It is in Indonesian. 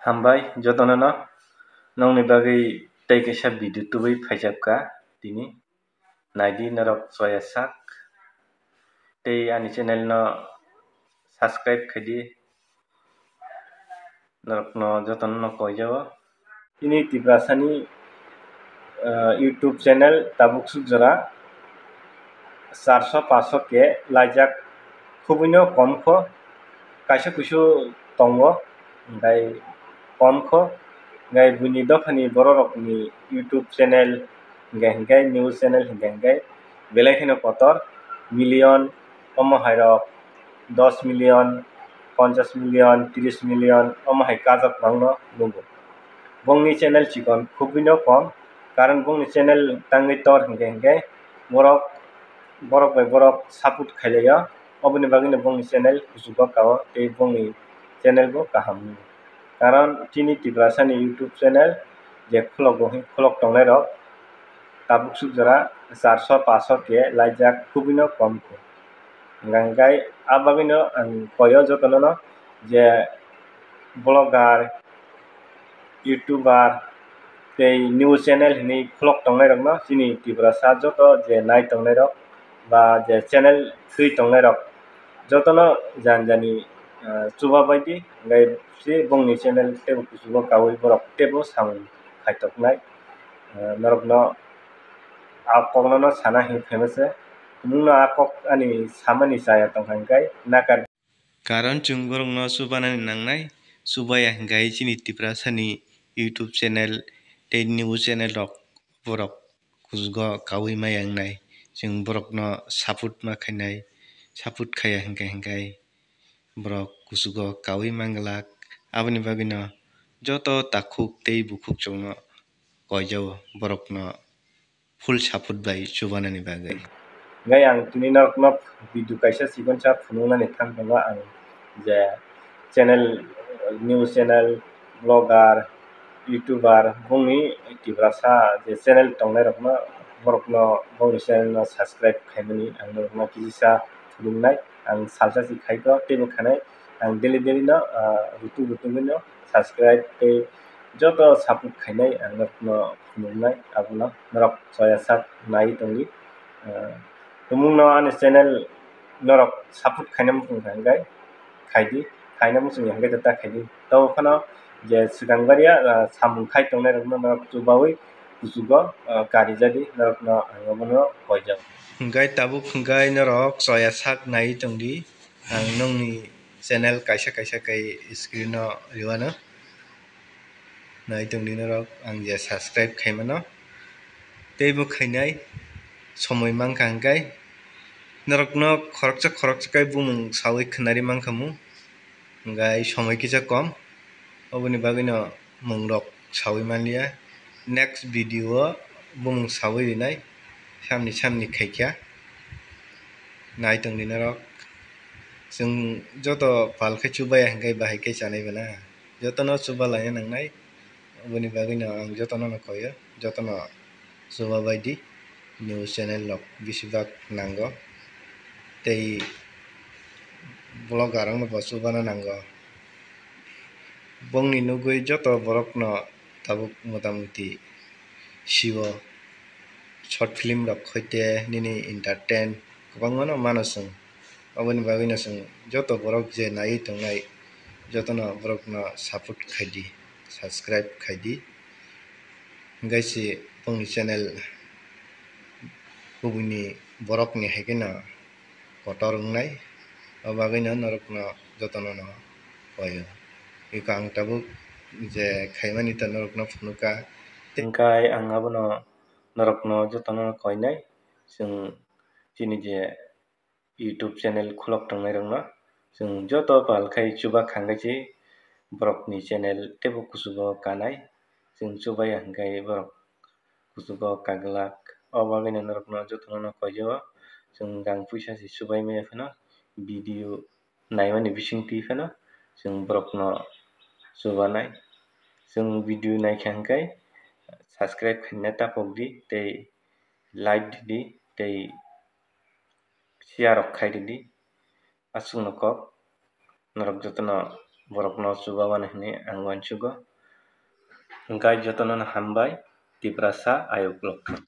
हामबाय जतननो नंनि बागै tei kaisa video tubui phaijabka tini naidi norok soya sak tei ani channel no subscribe khaidi norok no jotono no koijao tini tibrasani YouTube channel tabuk sukjora 400-500 ke laijak khubino kom kho kaisa kuisu tongo ngai kom kho ngai buini dokhani borok ni YouTube channel hinggai news channel hinggai belai kheno kotor million omo hairok 10 million 50 million 30 million omo hai kajak bangno nungo bongni channel chikon khubino kom karon bongni channel tangwi tor hinggai borok by borok support khailaio oboni bagui bongni channel kuchugo kao tei bongni channel bo kaham karon tini tibrasani YouTube channel je khulok tongnai rok tabuk sukjora 400-500 ke laijak khubino kom kho hinggai abagui no ang koyo jotono je blogger YouTuber tei news channel hini khulok tongnai rok no chini tibrasa joto je nai tongnai rok ba je channel thwi tongnai rok jotono janjani chubabaidi ngai si bongni channel tebo kuchugo kawi borok tebo samung khaitoknai norok no akokno no sana famous mungno akok ani samani chaya tongkha hingkai nakar karon chung borok no chubanani nangnai chubaya hinggai chini tibrasani YouTube channel tei news channel rok borok kuchugo kawi maya wngnai chung borok no support ma khainai support khaya hingkai borok kuchugo kawi manglak aboni bagui no joto takhuk tei bukhuk chungno koijao borok no full support bai chubanani bagui ngai ang tini norok no video kaisa sikonsa phunuknani thamtongo ang je channel news channel blogger YouTuber bongni tibrasa je channel tongnai rok no borok no bongni channel no subscribe khaimani ang norok no kisa phunuknai ang salsa si khaiko tebo khanai ang daily no rutung no subscribe tei joto support khainai ang norok no phunuknai abono norok soya sak nai tongdi mungno ani channel norok support khaina muchung hinggai khaidi khaina muchung hinggai ta khaidi to phano je sikangbariya samung khai tongnai rok no norok chubawi kuchugo karijadi norok no abono koijak hinggai tabuk hinggai norok soya sak nai tongdi ang nongni channel kaisa kai screen no riwano nai tongdi norok ang je subscribe khaimano tei bo khainai somoi mangkha hingkai norok no khoroksa kai bumung sawi khwnari mangkhamu hinggai somoi kisa kom oboni bagui no mung rok sawi manliya next video o bumung sawi rwnai samni khaikya nai tongdi norok chung joto pal khai chubaya hingkai bahai khai chanai bana jotono chubalaina nangnai oboni bagui no ang jotono no koyo jotono chubabaidi news channel rok besibak nango tei blogger rok no bo chubana nango bongni nugui joto borok no tabuk motamuti sio short film rok hoite nini entertain kwbangma no mano chung oboni bagui no chung joto borok je nai tongnai jotono borok no support khaidi subscribe khaidi hinggai si bongni channel kubuni borok ni haikhe no kotor wngnai o bagui no norok no jotono no koyo iko ang tabuk je khaimani to norok no phunukha hingkai ang abono norok no jotono no koinai chung chini je YouTube channel khulok tongnai rok no chung joto pal khai chubak hangaichi borok ni channel tebo kuchugo kanai chung chubaya hingkai borok kuchugo kaglak o bagui no norok no jotono no koijao chung gang puisa si chubai maya phano video naimani bisingtwi phano chung borok no chubanai chung video naikha hingkai subscribe khaina tapokdi tei like didi tei share rok khai didi achuk no kok norok jotono borokno chubaman hinui ang uansugo. Hingkai jotono no hambai tipra sa ayuk lok.